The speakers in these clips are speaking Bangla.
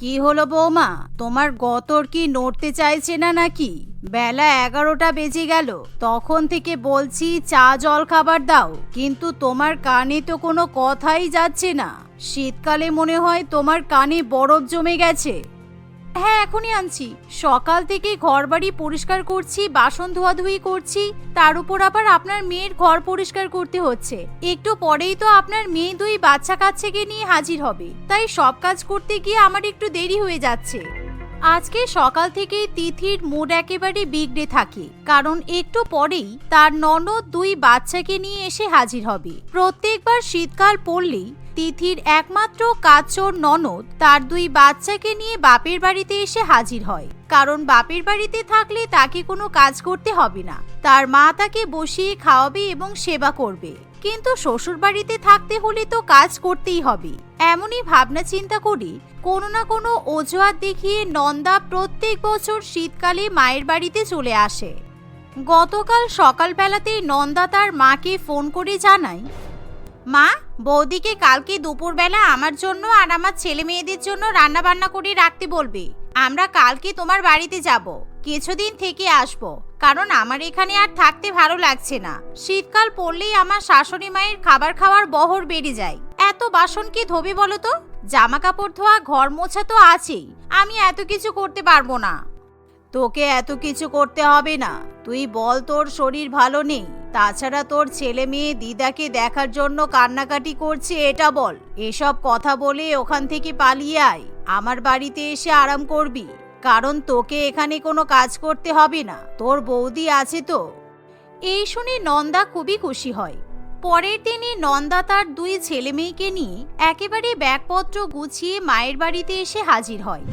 কি হলো বৌমা, তোমার গতর কি নড়তে চাইছে না নাকি? বেলা 11টা বেজে গেল, তখন থেকে বলছি চা জল খাবার দাও, কিন্তু তোমার কানে তো কোনো কথাই যাচ্ছে না। শীতকালে মনে হয় তোমার কানে বরফ জমে গেছে। হ্যাঁ, এখনই আনছি। সকাল থেকে ঘরবাড়ি পরিষ্কার করছি, বাসন ধোয়াধুয়ি করছি, তার উপর আবার আপনার মেয়ের ঘর পরিষ্কার করতে হচ্ছে। একটু পরেই তো আপনার মেয়ে 2 বাচ্চা কাচ্চাকে নিয়ে হাজির হবে, তাই সব কাজ করতে গিয়ে আমার একটু দেরি হয়ে যাচ্ছে। আজকে সকাল থেকেই তিথির মুড একেবারে বিগড়ে থাকে, কারণ একটু পরেই তার ননদ 2 বাচ্চাকে নিয়ে এসে হাজির হবে। প্রত্যেকবার শীতকাল পড়লেই তিথির একমাত্র কাজচোর ননদ তার 2 বাচ্চাকে নিয়ে বাপের বাড়িতে এসে হাজির হয়, কারণ বাপের বাড়িতে থাকলে তাকে কোনো কাজ করতে হবে না, তার মা তাকে বসিয়ে খাওয়াবে এবং সেবা করবে। কিন্তু শ্বশুর বাড়িতে থাকতে হলে তো কাজ করতেই হবে। এমনই ভাবনা চিন্তা করি কোনো না কোনো অজুহাত দেখিয়ে নন্দা প্রত্যেক বছর শীতকালে মায়ের বাড়িতে চলে আসে। গতকাল সকালবেলাতেই নন্দা তার মাকে ফোন করে জানায়, মা, বৌদিকে কালকে দুপুরবেলা আমার জন্য আর আমার ছেলে মেয়েদের জন্য রান্না বান্না করে রাখতে বলবে। আমরা কালকে তোমার বাড়িতে যাব, কিছুদিন থেকে আসব, কারণ আমার এখানে আর থাকতে ভালো লাগছে না। শীতকাল পড়লেই আমার শাশুড়ি মায়ের খাবার খাওয়ার বহর বেড়ে যায়। এত বাসন কে ধোবে বলো তো? জামা কাপড় ধোয়া, ঘর মোছা তো আছেই, আমি এত কিছু করতে পারবো না। তোকে এত কিছু করতে হবে না, তুই বল তোর শরীর ভালো নেই, তাছাড়া তোর ছেলে মেয়ে দিদাকে দেখার জন্য কান্নাকাটি করছে এটা বল। এসব কথা বলে ওখান থেকে পালিয়ে আয়, আমার বাড়িতে এসে আরাম করবি, কারণ তোকে এখানে কোনো কাজ করতে হবে না, তোর বৌদি আছে তো। এই শুনে নন্দা খুবই খুশি হয়। পরের দিনে নন্দা তার 2 ছেলে মেয়েকে নিয়ে একেবারে ব্যাগপত্র গুছিয়ে মায়ের বাড়িতে এসে হাজির হয়।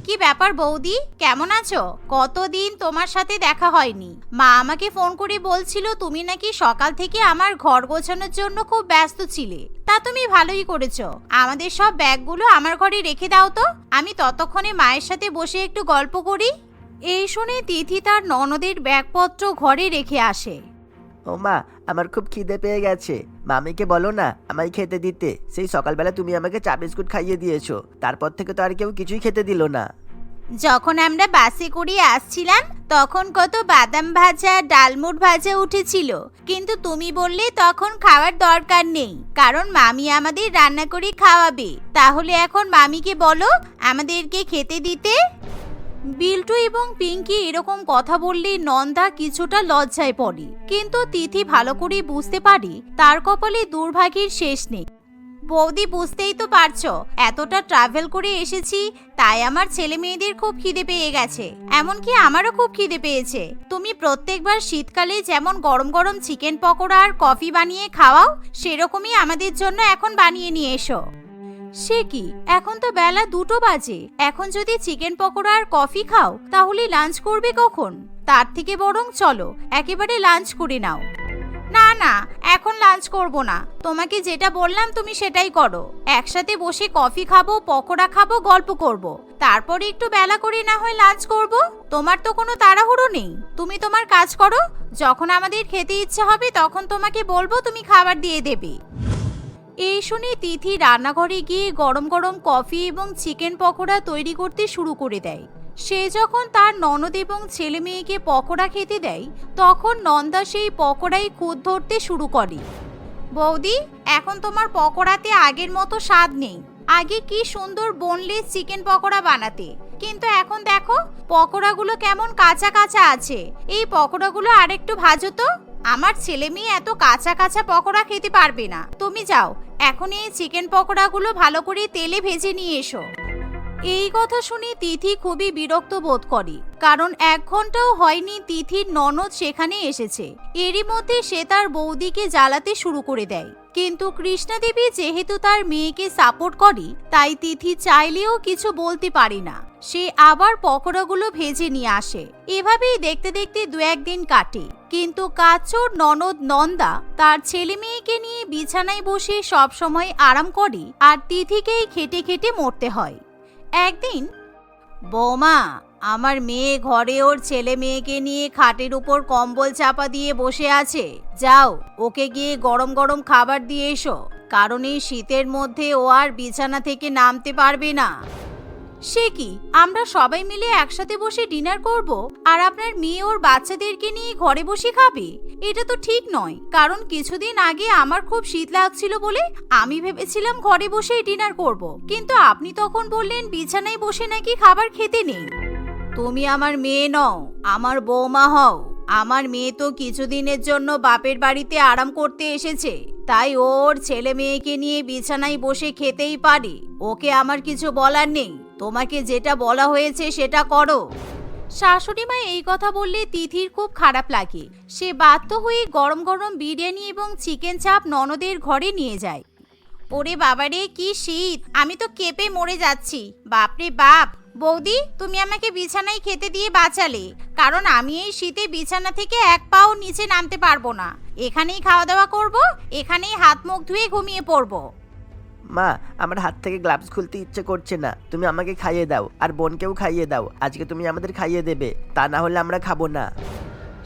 কি ব্যাপার বৌদি, কেমন আছো? কতদিন তোমার সাথে দেখা হয়নি। মা আমাকে ফোন করে বলছিল তুমি নাকি সকাল থেকে আমার ঘর গোছানোর জন্য খুব ব্যস্ত ছিলে। তা তুমি ভালোই করেছো, আমাদের সব ব্যাগগুলো আমার ঘরে রেখে দাও তো, আমি ততক্ষণে মায়ের সাথে বসে একটু গল্প করি। এই শুনে তিথি তার ননদের ব্যাগপত্র ঘরে রেখে আসে। ও মা, আমার খুব খিদে পেয়ে গেছে, মামিকে বলো না আমায় খেতে দিতে। সেই সকালবেলা তুমি আমাকে চা বিস্কুট খাইয়ে দিয়েছো, তারপর থেকে তো আর কেউ কিছুই খেতে দিল না। যখন আমরা বাসে করে আসছিলাম তখন কত বাদাম ভাজা, ডালমুট ভাজা উঠেছিল, কিন্তু তুমি বললে তখন খাওয়ার দরকার নেই, কারণ মামি আমাদের রান্না করে খাওয়াবে। তাহলে এখন মামিকে বলো আমাদেরকে খেতে দিতে। বিল্টু এবং পিঙ্কি এরকম কথা বললে নন্দা কিছুটা লজ্জায় পড়ে, কিন্তু তিথি ভালো করে বুঝতে পারে তার কপালে দুর্ভাগ্যের শেষ নেই। বৌদি, বুঝতেই তো পারছো এতটা ট্রাভেল করে এসেছি, তাই আমার ছেলে মেয়েদের খুব খিদে পেয়ে গেছে, এমনকি আমারও খুব খিদে পেয়েছে। তুমি প্রত্যেকবার শীতকালে যেমন গরম গরম চিকেন পকোড়া আর কফি বানিয়ে খাওয়াও, সেরকমই আমাদের জন্য এখন বানিয়ে নিয়ে এসো। সে কি, এখন তো বেলা 2টো বাজে, এখন যদি চিকেন পকোড়া আর কফি খাও তাহলে লাঞ্চ করবে কখন? তার থেকে বরং চলো একেবারে লাঞ্চ করে নাও। না না, এখন লাঞ্চ করব না, তোমাকে যেটা বললাম তুমি সেটাই করো। একসাথে বসে কফি খাবো, পকোড়া খাবো, গল্প করব, তারপরে একটু বেলা করে না হয় লাঞ্চ করব। তোমার তো কোনো তাড়াহুড়ো নেই, তুমি তোমার কাজ করো, যখন আমাদের খেতে ইচ্ছে হবে তখন তোমাকে বলবো, তুমি খাবার দিয়ে দেবে। এই শুনে তিথি রান্নাঘরে গিয়ে গরম গরম কফি এবং চিকেন পকোড়া তৈরি করতে শুরু করে দেয়। সে যখন তার ননদ এবং ছেলে মেয়েকে পকোড়া খেতে দেয় তখন নন্দা সেই পকোড়াই খুঁত ধরতে শুরু করে। বৌদি, এখন তোমার পকোড়াতে আগের মতো স্বাদ নেই। আগে কি সুন্দর বোনলেস চিকেন পকোড়া বানাতে, কিন্তু এখন দেখো পকোড়াগুলো কেমন কাঁচা কাঁচা আছে। এই পকোড়াগুলো আরেকটু ভাজো তো, আমার ছেলে মেয়ে এত কাঁচা কাঁচা পকোড়া খেতে পারবে না। তুমি যাও, এখন এই চিকেন পকোড়াগুলো ভালো করে তেলে ভেজে নিয়ে এসো। এই কথা শুনে তিথি খুবই বিরক্ত বোধ করে, কারণ 1 ঘন্টাও হয়নি তিথির ননদ সেখানে এসেছে। এরই মধ্যে সে তার বৌদিকে জ্বালাতে শুরু করে দেয়। কিন্তু কৃষ্ণা দেবী যেহেতু তার মেয়েকে সাপোর্ট করে, তাই তিথি চাইলেও কিছু বলতে পারে না। সে আবার পকোড়াগুলো ভেজে নিয়ে আসে। এভাবেই দেখতে দেখতে 2-1 দিন কাটে, কিন্তু কাচোর ননদ নন্দা তার ছেলে মেয়েকে নিয়ে বিছানায় বসে সব সময় আরাম করে, আর তিথিকেই খেটে খেটে মরতে হয়। একদিন, বৌমা, আমার মেয়ে ঘরে ওর ছেলে মেয়েকে নিয়ে খাটের উপর কম্বল চাপা দিয়ে বসে আছে, যাও ওকে গিয়ে গরম গরম খাবার দিয়ে এসো, কারণ এই শীতের মধ্যে ও আর বিছানা থেকে নামতে পারবে না। সে কি, আমরা সবাই মিলে একসাথে বসে ডিনার করব আর আপনার মেয়ে ওর বাচ্চাদেরকে নিয়ে ঘরে বসে খাবে? এটা তো ঠিক নয়, কারণ কিছুদিন আগে আমার খুব শীত লাগছিল বলে আমি ভেবেছিলাম ঘরে বসেই ডিনার করব, কিন্তু আপনি তখন বললেন বিছানায় বসে নাকি খাবার খেতে নেই। তুমি আমার মেয়ে নও, আমার বৌমা হও। আমার মেয়ে তো কিছুদিনের জন্য বাপের বাড়িতে আরাম করতে এসেছে, তাই ওর ছেলে মেয়েকে নিয়ে বিছানায় বসে খেতেই পারে। ওকে আমার কিছু বলার নেই। তোমাকে যেটা বলা হয়েছে সেটা করো। শাশুড়ি মা এই কথা বললে তিথির খুব খারাপ লাগে। সে বাধ্য হয়ে গরম গরম বিরিয়ানি এবং চিকেন চাপ ননদের ঘরে নিয়ে যায়। ওরে বাবারে, কি শীত! আমি তো কেঁপে মরে যাচ্ছি। বাপরে বাপ! বৌদি, তুমি আমাকে বিছানায় খেতে দিয়ে বাঁচালে, কারণ আমি এই শীতে বিছানা থেকে এক পাও নিচে নামতে পারবো না। এখানেই খাওয়া দাওয়া করব, এখানেই হাত মুখ ধুয়ে ঘুমিয়ে পড়বো। মা, আমার হাত থেকে গ্লাভস খুলতে ইচ্ছে করছে না। তুমি আমাকে খাইয়ে দাও, আর বোনকেও খাইয়ে দাও। আজকে তুমি আমাদের খাইয়ে দেবে, তা না হলে আমরা খাবো না।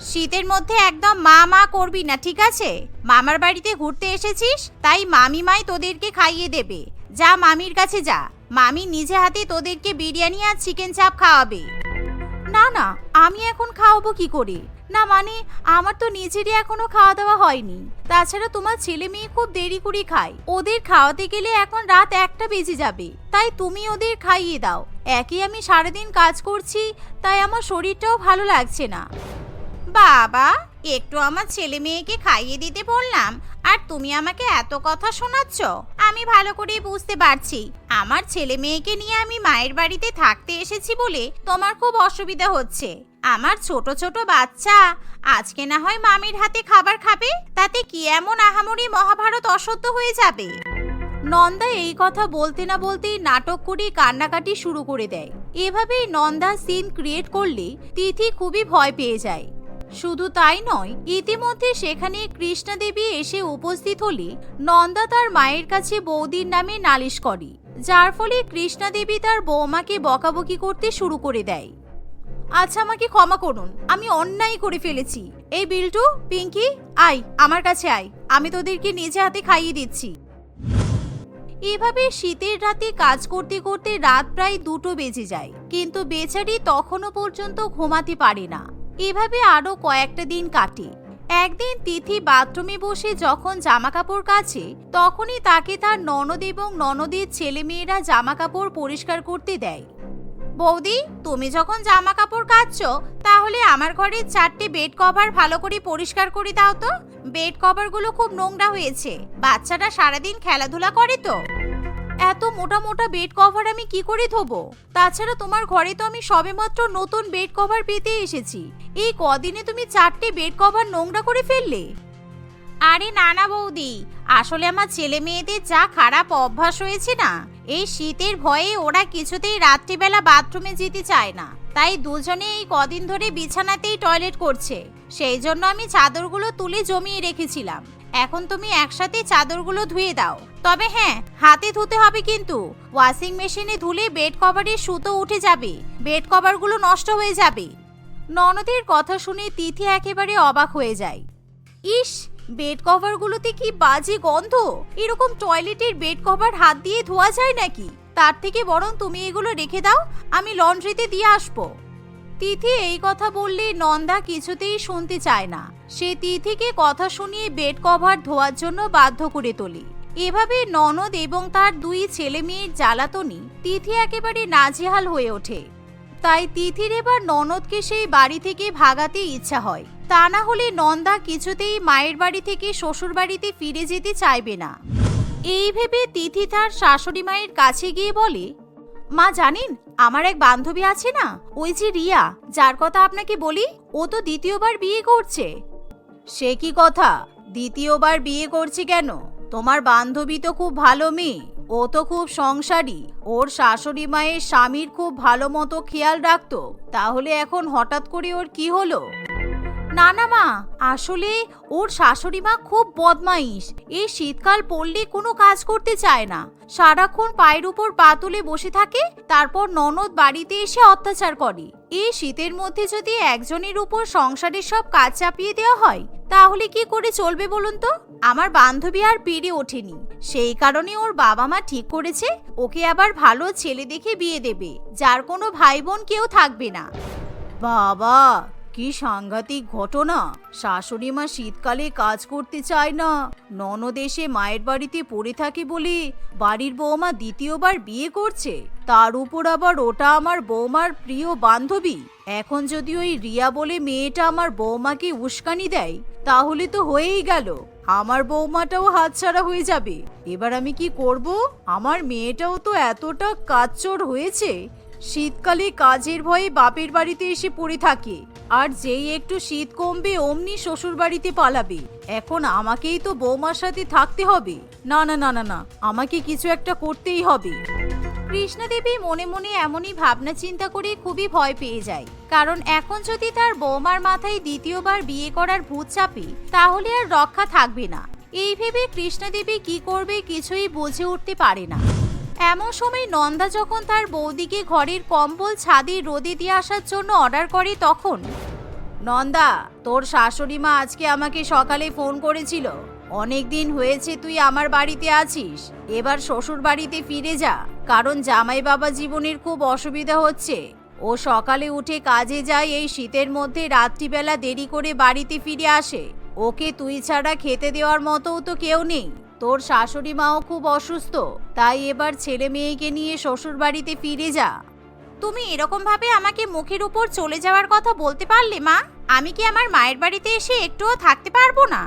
শীতের মধ্যে একদম মা মা করবি না, ঠিক আছে? মামার বাড়িতে ঘুরতে এসেছিস, তাই মামি মাই তোদেরকে খাইয়ে দেবে। যা মামির কাছে যা, মামি নিজে হাতে তোদেরকে বিরিয়ানি আর চিকেন চাপ খাওয়াবে। না না, আমি এখন খাওয়াবো কি করে? না মানে, আমার তো নিজেরই এখনো খাওয়া দাওয়া হয়নি। তাছাড়া তোমার ছেলে মেয়ে খুব দেরি করে খায়, ওদের খাওয়াতে গেলে এখন রাত 1টা বেজে যাবে। তাই তুমি ওদের খাইয়ে দাও। একই আমি সারাদিন কাজ করছি, তাই আমার শরীরটাও ভালো লাগছে না। বাবা, একটু আমার ছেলে মেয়েকে খাইয়ে দিতে বললাম, আর তুমি আমাকে এত কথা শোনাচ্ছ। আমি ভালো করেই বুঝতে পারছি আমার ছেলে মেয়েকে নিয়ে আমি মায়ের বাড়িতে থাকতে এসেছি বলে তোমার খুব অসুবিধা হচ্ছে। আমার ছোট ছোট বাচ্চা আজকে না হয় মামির হাতে খাবার খাবে, তাতে কি এমন আহামরি মহাভারত অসত্য হয়ে যাবে? নন্দা এই কথা বলতে না বলতেই নাটক করে কান্নাকাটি শুরু করে দেয়। এভাবেই নন্দা সিন ক্রিয়েট করলে তিথি খুবই ভয় পেয়ে যায়। শুধু তাই নয়, ইতিমধ্যে সেখানে কৃষ্ণা দেবী এসে উপস্থিত হলে নন্দা তার মায়ের কাছে বৌদির নামে নালিশ করে, যার ফলে কৃষ্ণা দেবী তার বৌমাকে বকাবকি করতে শুরু করে দেয়। আচ্ছা, আমাকে ক্ষমা করুন, আমি অন্যায় করে ফেলেছি। এই বিল্টু, পিঙ্কি, আয় আমার কাছে আয়, আমি তোদেরকে নিজে হাতে খাইয়ে দিচ্ছি। এভাবে শীতের রাতে কাজ করতে করতে রাত প্রায় 2টো বেজে যায়, কিন্তু বেচারি তখনও পর্যন্ত ঘুমাতে পারে না। এভাবে আরো কয়েকটা দিন কাটে। একদিন তিথি বাথরুমে বসে যখন জামা কাপড় কাচে, তখনই তাকে তার ননদ এবং ননদের ছেলে মেয়েরা জামা কাপড় পরিষ্কার করতে দেয়। বৌদি, তুমি যখন জামা কাপড় কাচছো, তাহলে আমার ঘরের 4টে বেড কভার ভালো করে পরিষ্কার করে দাও তো। বেড কভারগুলো খুব নোংরা হয়েছে, বাচ্চারা সারাদিন খেলাধুলা করে তো। এত মোটা মোটা বেড কভার আমি কি করে ধোবো? তাছাড়া তোমার ঘরে তো আমি সবেমাত্র নতুন বেড কভার পেতে এসেছি। এই কদিনে তুমি 4টে বেড কভার নোংরা করে ফেললে। আরে না না বৌদি, আসলে আমার ছেলে মেয়েদের যা খারাপ অভ্যাস হয়েছে না, এই শীতের ভয়ে ওরা কিছুতেই রাত্রিবেলা বাথরুমে যেতে চায় না, তাই দুজনে এই কদিন ধরে বিছানাতেই টয়লেট করছে। সেই জন্য আমি চাদরগুলো তুলে জমিয়ে রেখেছিলাম। এখন তুমি একসাথে চাদরগুলো ধুয়ে দাও। তবে হ্যাঁ, হাতে ধুতে হবে কিন্তু। ওয়াশিং মেশিনে ধুলে বেড কভারের সুতো উঠে যাবে, বেড কভারগুলো নষ্ট হয়ে যাবে। ননদের কথা শুনে তিথি একেবারে অবাক হয়ে যায়। ইস, বেড কভারগুলোতে কি বাজে গন্ধ! এরকম টয়লেটের বেড কভার হাত দিয়ে ধোয়া যায় নাকি? তার থেকে বরং তুমি এগুলো রেখে দাও, আমি লন্ড্রিতে দিয়ে আসবো। তিথি এই কথা বললে নন্দা কিছুতেই শুনতে চায় না। সে তিথিকে কথা শুনিয়ে বেড কভার ধোয়ার জন্য বাধ্য করে তোলে। এভাবে ননদ এবং তার 2 ছেলে মেয়ের জ্বালাতনে তিথি একেবারে নাজেহাল হয়ে ওঠে। তাই তিথির এবার ননদকে সেই বাড়ি থেকে ভাগাতে ইচ্ছা হয়, তা না হলে নন্দা কিছুতেই মায়ের বাড়ি থেকে শ্বশুর বাড়িতে ফিরে যেতে চাইবে না। এই ভেবে তিথি তার শাশুড়ি মায়ের কাছে গিয়ে বলে, মা জানেন, আমার এক বান্ধবী আছে না, ওই যে রিয়া, যার কথা আপনাকে বলি, ও তো 2য়বার বিয়ে করছে। সে কি কথা? 2য়বার বিয়ে করছে কেন? তোমার বান্ধবী তো খুব ভালো মেয়ে, ও তো খুব সংসারী, ওর শাশুড়ি মায়ের স্বামীর খুব ভালো মতো খেয়াল রাখতো, তাহলে এখন হঠাৎ করে ওর কি হলো? না না মা, আসলে ওর শাশুড়ি মা খুব বদমাইশ। এই শীতকাল পড়লে কোনো কাজ করতে চায় না, সারাক্ষণ পায়ের উপর পা তুলে বসে থাকে, তারপর ননদ বাড়িতে এসে অত্যাচার করে। এই শীতের মধ্যে যদি একজনের উপর সংসারের সব কাজ চাপিয়ে দেওয়া হয় তাহলে কি করে চলবে বলুন তো? আমার বান্ধবী আর পেরে ওঠেনি, সেই কারণে ওর বাবা মা ঠিক করেছে ওকে আবার ভালো ছেলে দেখে বিয়ে দেবে, যার কোনো ভাই বোন কেউ থাকবে না। বাবা, কি সাংঘাতিক ঘটনা! শাশুড়ি মা শীতকালে কাজ করতে চায় না, ননদ এসে মায়ের বাড়িতে পড়ে থাকে বলে বাড়ির বৌমা দ্বিতীয়বার বিয়ে করছে, তার উপর আবার ওটা আমার বৌমার প্রিয় বান্ধবী। এখন যদি ওই রিয়া বলে মেয়েটা আমার বৌমাকে উস্কানি দেয় তাহলে তো হয়েই গেল, আমার বৌমাটাও হাতছাড়া হয়ে যাবে। এবার আমি কি করব? আমার মেয়েটাও তো এতটা কাজচোর হয়েছে, শীতকালে কাজের ভয়ে বাপের বাড়িতে এসে পড়ে থাকে, আর যেই একটু শীত কমবে অমনি শ্বশুর বাড়িতে পালাবে। এখন আমাকেই তো বৌমার সাথে থাকতে হবে। না না না না না, আমাকে কিছু একটা করতেই হবে। কৃষ্ণা দেবী মনে মনে এমনই ভাবনা চিন্তা করে খুবই ভয় পেয়ে যায়, কারণ এখন যদি তার বৌমার মাথায় দ্বিতীয়বার বিয়ে করার ভূত চাপে তাহলে আর রক্ষা থাকবে না। এই ভেবে কৃষ্ণা দেবী কি করবে কিছুই বুঝে উঠতে পারে না। এমন সময় নন্দা যখন তার বৌদিকে ঘরের কম্বল ছাদে রোদে দিয়ে আসার জন্য অর্ডার করে, তখন নন্দা, তোর শাশুড়ি মা আজকে আমাকে সকালে ফোন করেছিল, অনেক দিন হয়েছে তুই আমার বাড়িতে আছিস, এবার শ্বশুর বাড়িতে ফিরে যা, কারণ জামাই বাবা জীবনের খুব অসুবিধা হচ্ছে। ও সকালে উঠে কাজে যায়, এই শীতের মধ্যে রাত্রিবেলা দেরি করে বাড়িতে ফিরে আসে, ওকে তুই ছাড়া খেতে দেওয়ার মতোও তো কেউ নেই, তোর শাশুড়ি মাও খুব অসুস্থ, তাই এবার ছেলে মেয়েকে নিয়ে শ্বশুর বাড়িতে ফিরে যা। তুমি এরকম ভাবে আমাকে মুখের উপর চলে যাওয়ার কথা বলতে পারলে মা? আমি কি আমার মায়ের বাড়িতে এসে একটুও থাকতে পারবো না?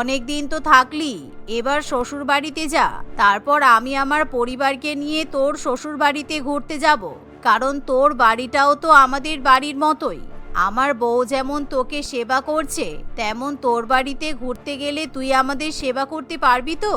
অনেক দিন তো থাকলি, এবার শ্বশুর বাড়িতে যা, তারপর আমি আমার পরিবারকে নিয়ে তোর শ্বশুর বাড়িতে ঘুরতে যাব, কারণ তোর বাড়িটাও তো আমাদের বাড়ির মতোই। আমার বউ যেমন তোকে সেবা করছে, তেমন তোর বাড়িতে ঘুরতে গেলে তুই আমাদের সেবা করতে পারবি তো?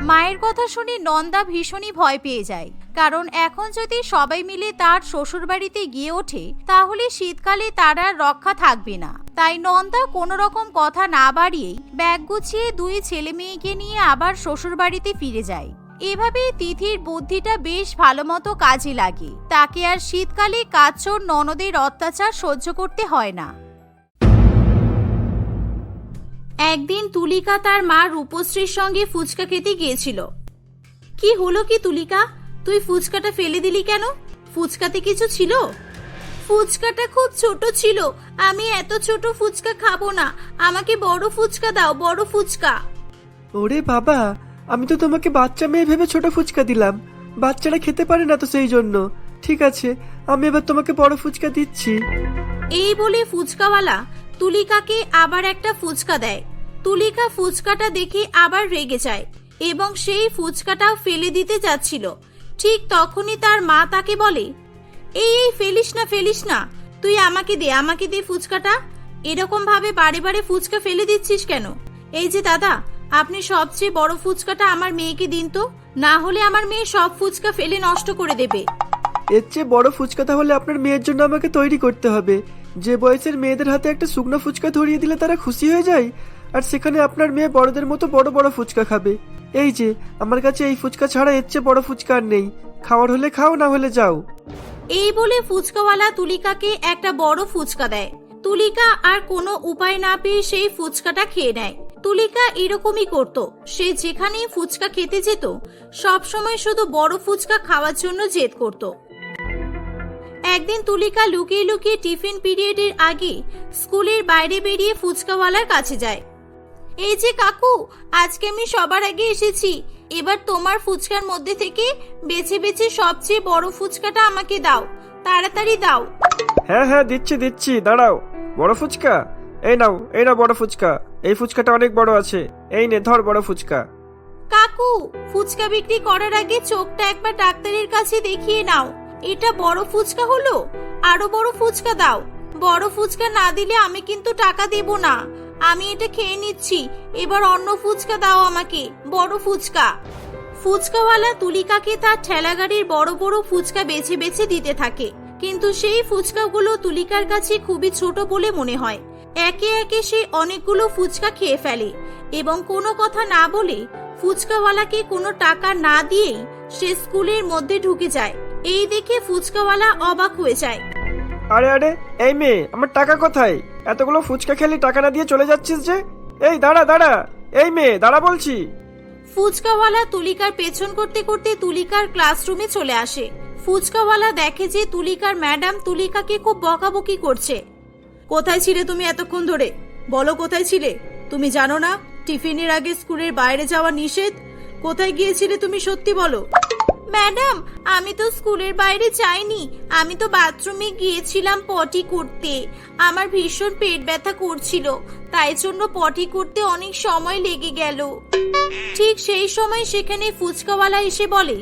মায়ের কথা শুনে নন্দা ভীষণই ভয় পেয়ে যায়, কারণ এখন যদি সবাই মিলে তার শ্বশুর বাড়িতে গিয়ে ওঠে তাহলে শীতকালে তার আর রক্ষা থাকবে না। তাই নন্দা কোনো রকম কথা না বাড়িয়েই ব্যাগ গুছিয়ে দুই ছেলে মেয়েকে নিয়ে আবার শ্বশুর বাড়িতে ফিরে যায়। এভাবে তিথির বুদ্ধিটা বেশ ভালো মতো কাজে লাগে, তাকে আর শীতকালে কাজচোর ননদের অত্যাচার সহ্য করতে হয় না। একদিন তুলিকা তার মা রূপশ্রীর সঙ্গে ফুচকা খেতে গিয়েছিল। কি হলো কি তুলিকা, তুই ফুচকাটা ফেলে দিলি কেন? ফুচকাতে কিছু ছিল? ফুচকাটা খুব ছোট ছিল, আমি এত ছোট ফুচকা খাবো না, আমাকে বড় ফুচকা দাও, বড় ফুচকা। ওরে বাবা, আমি তো তোমাকে বাচ্চা মেয়ে ভেবে ছোট ফুচকা দিলাম, বাচ্চারা খেতে পারে না তো সেই জন্য। ঠিক আছে, আমি এবার তোমাকে বড় ফুচকা দিচ্ছি। এই বলে ফুচকাওয়ালা তুলিকাকে আবার একটা ফুচকা দেয়। তুলিকা ফুচকাটা দেখে আবার রেগে যায় এবং সেই ফুচকাটাও ফেলে দিতে যাচ্ছিল। ঠিক তখনই তার মা তাকে বলে, এই ফেলিস না ফেলিস না, তুই আমাকে দে ফুচকাটা, এরকম ভাবে বারে বারে ফুচকা ফেলে দিচ্ছিস কেন? এই যে দাদা, আপনি সবচেয়ে বড় ফুচকাটা আমার মেয়েকে দিন তো, না হলে আমার মেয়ে সব ফুচকা ফেলে নষ্ট করে দেবে। এর চেয়ে বড় ফুচকা তাহলে আপনার মেয়ের জন্য আমাকে তৈরি করতে হবে। যে বয়সের মেয়েদের হাতে একটা শুকনো ফুচকা ধরিয়ে দিলে তারা খুশি হয়ে যায়, আর সেখানে আপনার মেয়ে বড়দের মতো বড় বড় ফুচকা খাবে। এই যে আমার কাছে এই ফুচকা ছাড়া এর চেয়ে বড় ফুচকা আর নেই, খাওয়ার হলে খাও, না হলে যাও। এই বলে ফুচকাওয়ালা তুলিকাকে একটা বড় ফুচকা দেয়। তুলিকা আর কোনো উপায় না পেয়ে সেই ফুচকাটা খেয়ে নেয়। তুলিকা এরকমই করত, সে যেখানেই ফুচকা খেতে যেত সব সময় শুধু বড় ফুচকা খাওয়ার জন্য জেদ করত। একদিন তুলিকা লুকিয়ে লুকিয়ে টিফিন পিরিয়ডের আগে স্কুলের বাইরে বেরিয়ে ফুচকাওয়ালার কাছে যায়। এই যে কাকু, আজকে আমি সবার আগে এসেছি, এবার তোমার ফুচকার মধ্যে থেকে বেছে বেছে সবচেয়ে বড় ফুচকাটা আমাকে দাও, তাড়াতাড়ি দাও। হ্যাঁ হ্যাঁ, দিচ্ছি, দাঁড়াও। বড় ফুচকা? এই নাও বড় ফুচকা, এই ফুচকাটা অনেক বড় আছে, এই নে ধর বড় ফুচকা। কাকু, ফুচকা বিক্রি করার আগে চোখটা একবার ডাক্তারের কাছে দেখিয়ে নাও, এটা বড় ফুচকা হলো, আরো বড় ফুচকা দাও। বড় ফুচকা না দিলে আমি কিন্তু টাকা দেব না, আমি এটা খেয়ে নিচ্ছি, এবার অন্য ফুচকা দাও আমাকে, বড় ফুচকা। ফুচকাওয়ালা তুলিকাকে তার ঠেলাগাড়ির বড় বড় ফুচকা বেছে বেছে দিতে থাকে, কিন্তু সেই ফুচকাগুলো তুলিকার কাছে খুবই ছোট বলে মনে হয়। একে একে সে অনেকগুলো ফুচকা খেয়ে ফেলে এবং কোনো কথা না বলে ফুচকাওয়ালাকে কোনো টাকা না দিয়েই সে স্কুলের মধ্যে ঢুকে যায়। এই দেখে ফুচকাওয়ালা অবাক হয়ে যায়। আরে আরে, এই মেয়ে, আমার টাকা কোথায়? এতগুলো ফুচকা খেলি টাকা না দিয়ে চলে যাচ্ছিস যে? এই দাঁড়া দাঁড়া, এই মেয়ে দাঁড়া বলছি। ফুচকাওয়ালা তুলিকার পেছন করতে করতে তুলিকার ক্লাসরুমে চলে আসে। ফুচকাওয়ালা দেখে যে তুলিকার ম্যাডাম তুলিকাকে খুব বকাবকি করছে। কোথায় ছিলে তুমি এতক্ষণ ধরে? বলো কোথায় ছিলে? তুমি জানো না টিফিনের আগে স্কুলের বাইরে যাওয়া নিষেধ? কোথায় গিয়েছিলে তুমি, সত্যি বলো। ম্যাডাম, আমি তো স্কুলের বাইরে যাইনি, আমি তো বাথরুমে গিয়েছিলাম পটি করতে। আমার ভীষণ পেট ব্যথা করছিল, তাই জন্য পটি করতে অনেক সময় লেগে গেল। ঠিক সেই সময় সেখানে ফুচকাওয়ালা এসে বলে,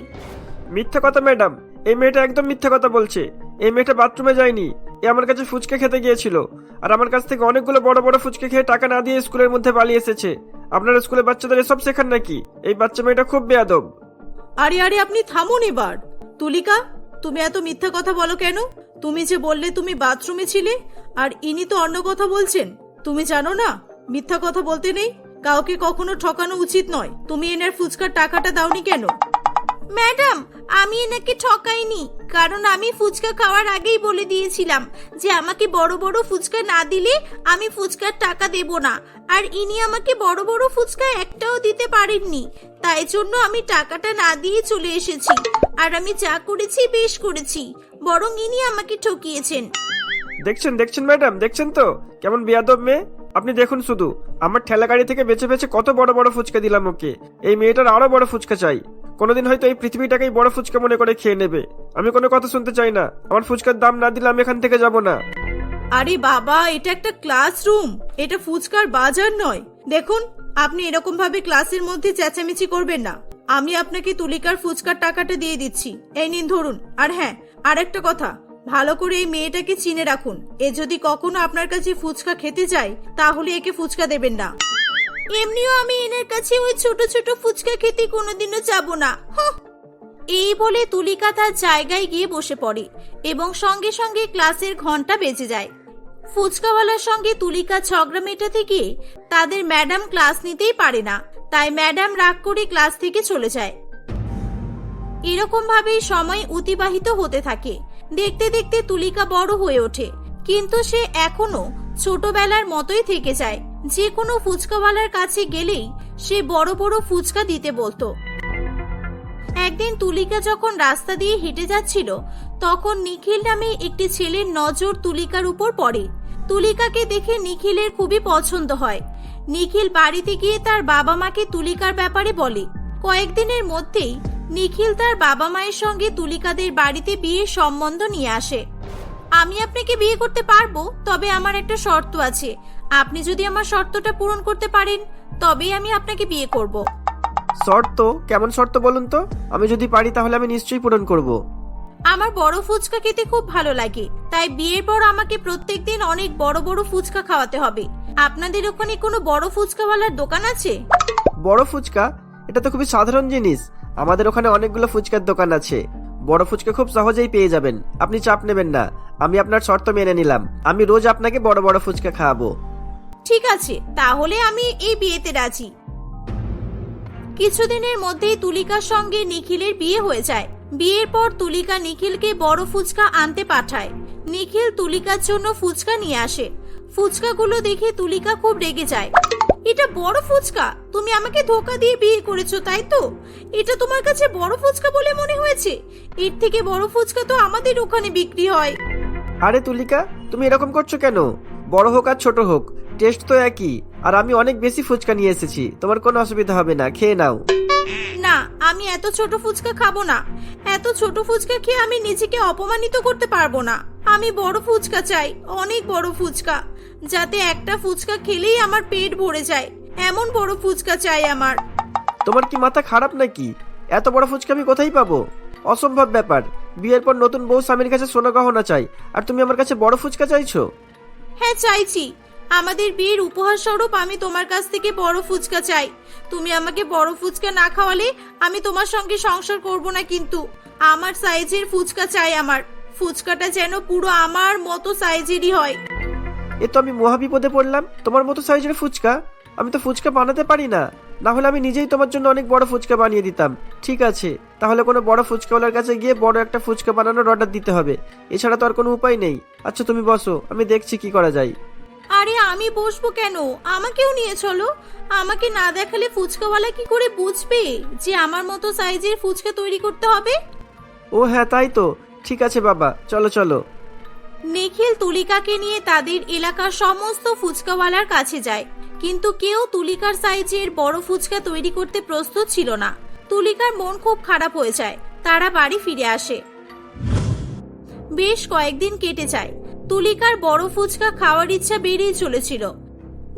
মিথ্যা কথা ম্যাডাম, এই মেয়েটা একদম মিথ্যা কথা বলছে। এই মেয়েটা বাথরুমে যায়নি, এ আমার কাছে ফুচকা খেতে গিয়েছিল আর আমার কাছ থেকে অনেকগুলো বড় বড় ফুচকা খেয়ে টাকা না দিয়ে স্কুলের মধ্যে পালিয়ে এসেছে। আপনার স্কুলের বাচ্চাদের এসব শেখান নাকি? এই বাচ্চা মেয়েটা খুব বেয়াদব। আরে আরে, আপনি থামুন এবার। তুলিকা, তুমি এত মিথ্যা কথা বলো কেন? তুমি যে বললে তুমি বাথরুমে ছিলে, আর ইনি তো অন্য কথা বলছেন। তুমি জানো না মিথ্যা কথা বলতে নেই, কাউকে কখনো ঠকানো উচিত নয়। তুমি এনার ফুচকার টাকাটা দাওনি কেন? ম্যাডাম, আমি এনাকে ঠকাইনি, কারণ আমি ফুচকা খাওয়ার আগেই বলে দিয়েছিলাম যে আমাকে বড় বড় ফুচকা না দিলে আমি ফুচকার টাকা দেব না। আর ইনি আমাকে বড় বড় ফুচকা একটাও দিতে পারেননি, তাই জন্য আমি টাকাটা না দিয়ে চলে এসেছি। আর আমি যা করেছি বেশ করেছি, বরং ইনি আমাকে ঠকিয়েছেন। দেখছেন দেখছেন ম্যাডাম, দেখছেন তো কেমন বেয়াদব মেয়ে? আপনি দেখুন শুধু, আমার ঠেলা গাড়ি থেকে বেছে বেছে কত বড় বড় ফুচকা দিলাম ওকে। এই মেয়েটার আরো বড় ফুচকা চাই। কোনোদিন হয়তো এই পৃথিবীটাকেই বড় ফুচকা মনে করে খেয়ে নেবে। আমি কোনো কথা শুনতে চাই না। আমার ফুচকার দাম না দিলে আমি এখান থেকে যাব না। আরে বাবা, এটা একটা ক্লাসরুম, এটা ফুচকার বাজার নয়। দেখুন, আপনি এরকম ভাবে ক্লাসের মধ্যে চেঁচামেচি করবেন না। আমি আপনাকে তুলিকার ফুচকার টাকাটা দিয়ে দিচ্ছি, এই নিন ধরুন। আর হ্যাঁ, আরেকটা কথা, ভালো করে এই মেয়েটাকে চিনে রাখুন। এ যদি কখনো আপনার কাছে ফুচকা খেতে যায় তাহলে একে ফুচকা দেবেন না। এমনিও আমি এনার কাছে ওই ছোট ছোট ফুচকা খেতে কোনোদিনও যাব না। এই বলে তুলিকা তার জায়গায় গিয়ে বসে পড়ে এবং সঙ্গে সঙ্গে ক্লাসের ঘন্টা বেজে যায়। ফুচকাওয়ালার সঙ্গে তুলিকা ঝগড়া মেটাতে গিয়ে তাদের ম্যাডাম ক্লাস নিতেই পারে না, তাই ম্যাডাম রাগ করে ক্লাস থেকে চলে যায়। এরকম ভাবেই সময় অতিবাহিত হতে থাকে। দেখতে দেখতে তুলিকা বড় হয়ে ওঠে, কিন্তু সে এখনো ছোটবেলার মতোই থেকে যায়। যে কোনো ফুচকাওয়ালার কাছে গেলেই সে বড় বড় ফুচকা দিতে বলতো। একদিন তুলিকা যখন রাস্তা দিয়ে হেঁটে যাচ্ছিল, তখন নিখিল নামে একটি ছেলের নজর তুলিকার উপর পড়ে। তুলিকাকে দেখে নিখিলের খুবই পছন্দ হয়। নিখিল বাড়িতে গিয়ে তার বাবা মাকে তুলিকার ব্যাপারে বলে। কয়েকদিনের মধ্যেই নিখিল তার বাবা মায়ের সঙ্গে তুলিকাদের বাড়িতে বিয়ের সম্বন্ধ নিয়ে আসে। আমি আপনাকে বিয়ে করতে পারবো, তবে আমার একটা শর্ত আছে। আপনি যদি আমার শর্তটা পূরণ করতে পারেন তবেই আমি আপনাকে বিয়ে করব। শর্ত? কেমন শর্ত বলুন তো? আমি যদি পারি তাহলে আমি নিশ্চয়ই পূরণ করব। আমার বড় ফুচকা খেতে খুব ভালো লাগে, তাই বিয়ের পর আমাকে প্রত্যেকদিন অনেক বড় বড় ফুচকা খাওয়াতে হবে। আপনাদের ওখানে কোনো বড় ফুচকাওয়ালার দোকান আছে? বড় ফুচকা? এটা তো খুবই সাধারণ জিনিস। আমাদের ওখানে অনেকগুলো ফুচকার দোকান আছে। বড় ফুচকা খুব সহজেই পেয়ে যাবেন, আপনি চাপ নেবেন না। আমি আপনার শর্ত মেনে নিলাম, আমি রোজ আপনাকে বড় বড় ফুচকা খাওয়াবো। ঠিক আছে, তাহলে আমি এই বিয়েতে রাজি। কিছুদিনের মধ্যেই তুলিকার সঙ্গে নিখিলের বিয়ে হয়ে যায়। বিয়ের পর তুলিকা নিখিলকে বড় ফুচকা আনতে পাঠায়। নিখিল তুলিকার জন্য ফুচকা নিয়ে আসে। ফুচকাগুলো দেখে তুলিকা খুব রেগে যায়। এটা বড় ফুচকা? তুমি আমাকে ধোকা দিয়ে বিয়ে করেছো, তাই তো? এটা তোমার কাছে বড় ফুচকা বলে মনে হয়েছে? এর থেকে বড় ফুচকা তো আমাদের ওখানে বিক্রি হয়। আরে তুলিকা, তুমি এরকম করছো কেন? বড় হোক আর ছোট হোক, টেস্ট তো একই। আর আমি অনেক বেশি ফুচকা নিয়ে এসেছি, তোমার কোনো অসুবিধা হবে না, খেয়ে নাও। না, আমি এত ছোট ফুচকা খাবো না। এত ছোট ফুচকা খেয়ে আমি নিজেকে অপমানিত করতে পারবো না। আমি বড় ফুচকা চাই, অনেক বড় ফুচকা, যাতে একটা ফুচকা খেলেই আমার পেট ভরে যায়। এমন বড় ফুচকা চাই আমার। তোমার কি মাথা খারাপ নাকি? এত বড় ফুচকা আমি কোথায় পাবো? অসম্ভব ব্যাপার। বিয়ের পর নতুন বউ স্বামীর কাছে সোনা গহনা চাই, আর তুমি আমার কাছে বড় ফুচকা চাইছো? হ্যাঁ, চাইছি। আমাদের বিয়ের উপহার স্বরূপ আমি তোমার কাছ থেকে বড় ফুচকা চাই। তুমি আমাকে বড় ফুচকা না খাওয়ালে আমি তোমার সঙ্গে সংসার করব না। কিন্তু আমার সাইজের ফুচকা চাই। আমার ফুচকাটা যেন পুরো আমার মতো সাইজেরই হয়। এ তো আমি মহাবিপদে পড়লাম। তোমার মতো সাইজের ফুচকা? আমি তো ফুচকা বানাতে পারি না, না হলে আমি নিজেই তোমার জন্য অনেক বড় ফুচকা বানিয়ে দিতাম। ঠিক আছে, তাহলে কোনো বড় ফুচকাওয়ালার কাছে গিয়ে বড় একটা ফুচকা বানানোর অর্ডার দিতে হবে, এছাড়া তো আর কোনো উপায় নেই। আচ্ছা তুমি বসো, আমি দেখছি কি করা যায়। আরে আমি বসবো কেন, আমাকেও নিয়ে চলো। আমাকে না দেখালে ফুচকাওয়ালা কি করে বুঝবে যে আমার মতো সাইজের ফুচকা তৈরি করতে হবে? ও হ্যাঁ তাই তো, ঠিক আছে বাবা, চলো চলো। নিখিল তুলিকাকে নিয়ে তাদের এলাকার সমস্ত ফুচকাওয়ালার কাছে যায়, কিন্তু কেউ তুলিকার সাইজের বড় ফুচকা তৈরি করতে প্রস্তুত ছিল না। তুলিকার মন খুব খারাপ হয়ে যায়। তারা বাড়ি ফিরে আসে। বেশ কয়েকদিন কেটে যায়। তুলিকার বড় ফুচকা খাওয়ার ইচ্ছা বেড়েই চলেছিল।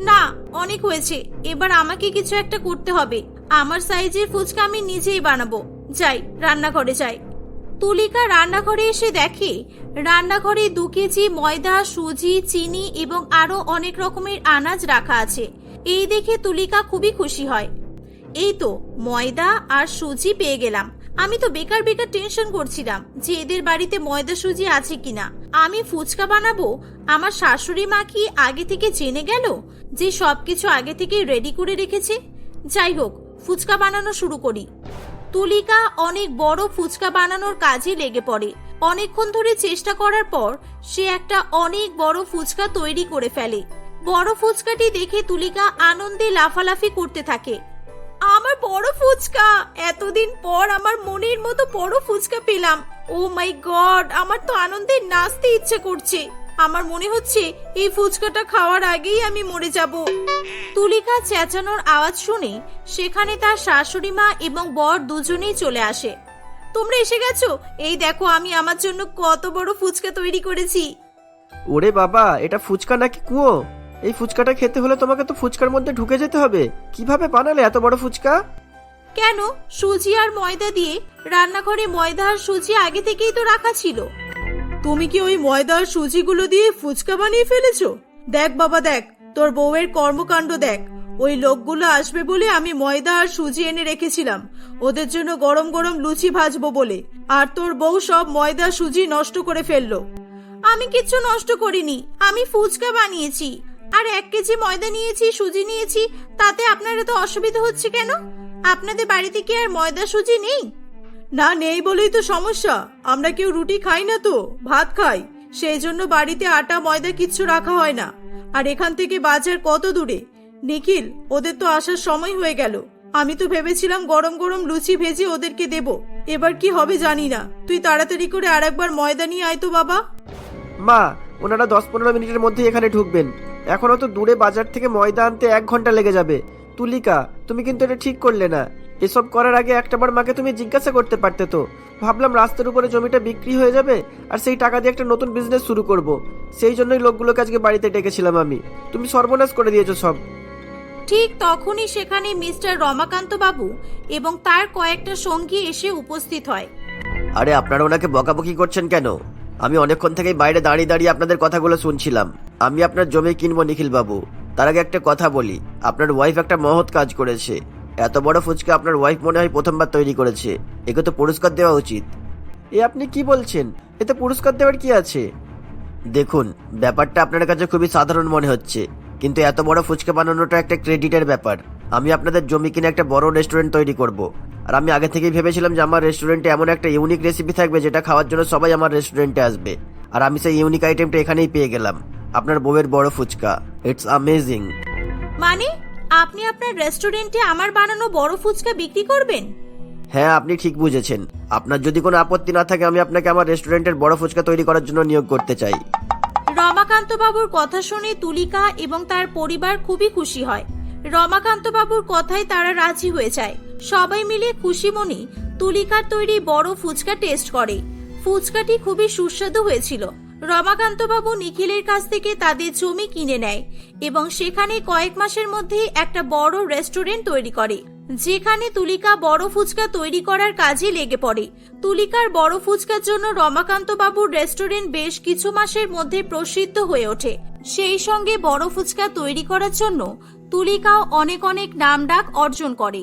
না, অনেক হয়েছে, এবার আমাকে কিছু একটা করতে হবে। আমার সাইজের ফুচকা আমি নিজেই বানাবো। যাই, রান্নাঘরে যাই। তুলিকা রান্নাঘরে এসে দেখে রান্নাঘরে 2 কেজি ময়দা, সুজি, চিনি এবং আরো অনেক রকমের আনাজ রাখা আছে। এই দেখে তুলিকা খুবই খুশি হয়। এই তো ময়দা আর সুজি পেয়ে গেলাম। আমি তো বেকার বেকার টেনশন করছিলাম যে এদের বাড়িতে ময়দা সুজি আছে কিনা। আমি ফুচকা বানাবো, আমার শাশুড়ি মা কি আগে থেকে জেনে গেল যে সবকিছু আগে থেকে রেডি করে রেখেছে? যাই হোক, ফুচকা বানানো শুরু করি। তুলিকা অনেক বড় ফুচকা বানানোর কাজে লেগে পড়ে। অনেকক্ষণ ধরে চেষ্টা করার পর সে একটা অনেক বড় ফুচকা তৈরি করে ফেলে। বড় ফুচকাটি দেখে তুলিকা আনন্দে লাফালাফি করতে থাকে। আমার বড় ফুচকা! এতদিন পর আমার মনের মতো বড় ফুচকা পেলাম। ও মাই গড, আমার তো আনন্দে নাচতে ইচ্ছে করছে। আমার মনে হচ্ছে এই ফুচকাটা খাওয়ার আগেই আমি মরে যাব। তুলিকা চেঁচানোর আওয়াজ শুনে সেখানে তার শাশুড়ি মা এবং বর দুজনেই চলে আসে। তোমরা এসে গেছো? এই দেখো আমি আমার জন্য কত বড় ফুচকা তৈরি করেছি। ওরে বাবা, এটা ফুচকা নাকি কুয়ো? এই ফুচকাটা খেতে হলে তোমাকে তো ফুচকার মধ্যে ঢুকে যেতে হবে। কিভাবে বানালে এত বড় ফুচকা? কেন, সুজি আর ময়দা দিয়ে রান্নাঘরে ময়দা আর সুজি আগে থেকেই তো রাখা ছিল। তুমি কি ওই ময়দা আর সুজিগুলো দিয়ে ফুচকা বানিয়ে ফেলেছো? দেখ বাবা দেখ, তোর বউয়ের কর্মকাণ্ড দেখ। ওই লোকগুলো আসবে বলে আমি ময়দা আর সুজি এনে রেখেছিলাম ওদের জন্য গরম গরম লুচি ভাজবো বলে, আর তোর বউ সব ময়দা সুজি নষ্ট করে ফেললো। আমি কিচ্ছু নষ্ট করিনি, আমি ফুচকা বানিয়েছি। আর 1 কেজি ময়দা নিয়েছি, সুজি নিয়েছি, তাতে আপনার এত অসুবিধা হচ্ছে কেন? আপনাদের বাড়িতে কি আর ময়দা সুজি নেই? না, নেই বলেই তো সমস্যা। আমরা কেউ রুটি খাই না তো, ভাত খাই। সেই জন্য বাড়িতে আটা ময়দা কিচ্ছু রাখা হয় না। আর এখান থেকে বাজার কত দূরে? নিখিল, ওদের তো আসার সময় হয়ে গেল। আমি তো ভেবেছিলাম গরম গরম লুচি ভেজে ওদেরকে দেব। এবার কি হবে জানি না। তুই তাড়াতাড়ি করে আরেকবার ময়দা নিয়ে আয় তো বাবা। মা, ওনারা 10-15 মিনিটের মধ্যে এখানে ঢুকবেন। এখনো তো দূরে বাজার থেকে ময়দা আনতে 1 ঘন্টা লেগে যাবে। তুলিকা, তুমি কিন্তু এটা ঠিক করলে না। এসব করার আগে একটাবার মাকে তুমি জিজ্ঞাসা করতে পারতে তো। ভাবলাম রাস্তার উপরে জমিটা বিক্রি হয়ে যাবে আর সেই টাকা দিয়ে একটা নতুন বিজনেস শুরু করব। সেই জন্যই লোকগুলোকে আজকে বাড়িতে ডেকেছিলাম আমি। তুমি সর্বনাশ করে দিয়েছো সব। ঠিক তখনই সেখানে মিস্টার রমাকান্ত বাবু এবং তার কয়েকটা সঙ্গী এসে উপস্থিত হয়। আরে আপনারা ওনাকে বকাবকি করছেন কেন? আমি অনেকক্ষণ থেকেই বাইরে দাঁড়িয়ে দাঁড়িয়ে আপনাদের কথাগুলো শুনছিলাম। আমি আপনার জমি কিনবো নিখিল বাবু। তার আগে একটা কথা বলি, আপনার ওয়াইফ একটা মহৎ কাজ করেছে। এত বড় ফুচকা আপনার ওয়াইফ মনে হয় প্রথমবার তৈরি করেছে। একে তো পুরস্কার দেওয়া উচিত। এ আপনি কি বলছেন? এতে পুরস্কার দেওয়ার কি আছে? দেখুন, ব্যাপারটা আপনার কাছে খুবই সাধারণ মনে হচ্ছে, কিন্তু এত বড় ফুচকা বানানোটা একটা ক্রেডিটের ব্যাপার। আমি আপনাদের জমি কিনে একটা বড় রেস্টুরেন্ট তৈরি করব। আর আমি আগে থেকেই ভেবেছিলাম যে আমার রেস্টুরেন্টে এমন একটা ইউনিক রেসিপি থাকবে যেটা খাওয়ার জন্য সবাই আমার রেস্টুরেন্টে আসবে। আর আমি সেই ইউনিক আইটেমটা এখানেই পেয়ে গেলাম, আপনার বউয়ের বড় ফুচকা। It's amazing. মানে আপনি আপনার রেস্টুরেন্টে আমার বানানো বড় ফুচকা বিক্রি করবেন? হ্যাঁ, আপনি ঠিক বুঝেছেন। আপনার যদি কোনো আপত্তি না থাকে আমি আপনাকে আমার রেস্টুরেন্টের বড় ফুচকা তৈরি করার জন্য নিয়োগ করতে চাই। রমাকান্ত বাবুর কথা শুনে তুলিকা এবং তার পরিবার খুবই খুশি হয়। রমাকান্ত বাবুর কথায় তারা রাজি হয়ে যায়। সবাই মিলে খুশি মনে তুলিকার তৈরি বড় ফুচকা টেস্ট করে। ফুচকাটি খুবই সুস্বাদু হয়েছিল। রমাকান্ত বাবু নিখিলের কাছ থেকে তাদের জমি কিনে নেয় এবং সেখানে কয়েক মাসের মধ্যে একটা বড় রেস্টুরেন্ট তৈরি করে, যেখানে তুলিকা বড় ফুচকা তৈরি করার কাজে লেগে পড়ে। তুলিকার বড় ফুচকার জন্য রমাকান্ত বাবুর রেস্টুরেন্ট বেশ কিছু মাসের মধ্যে প্রসিদ্ধ হয়ে ওঠে। সেই সঙ্গে বড় ফুচকা তৈরি করার জন্য তুলিকাও অনেক অনেক নামডাক অর্জন করে।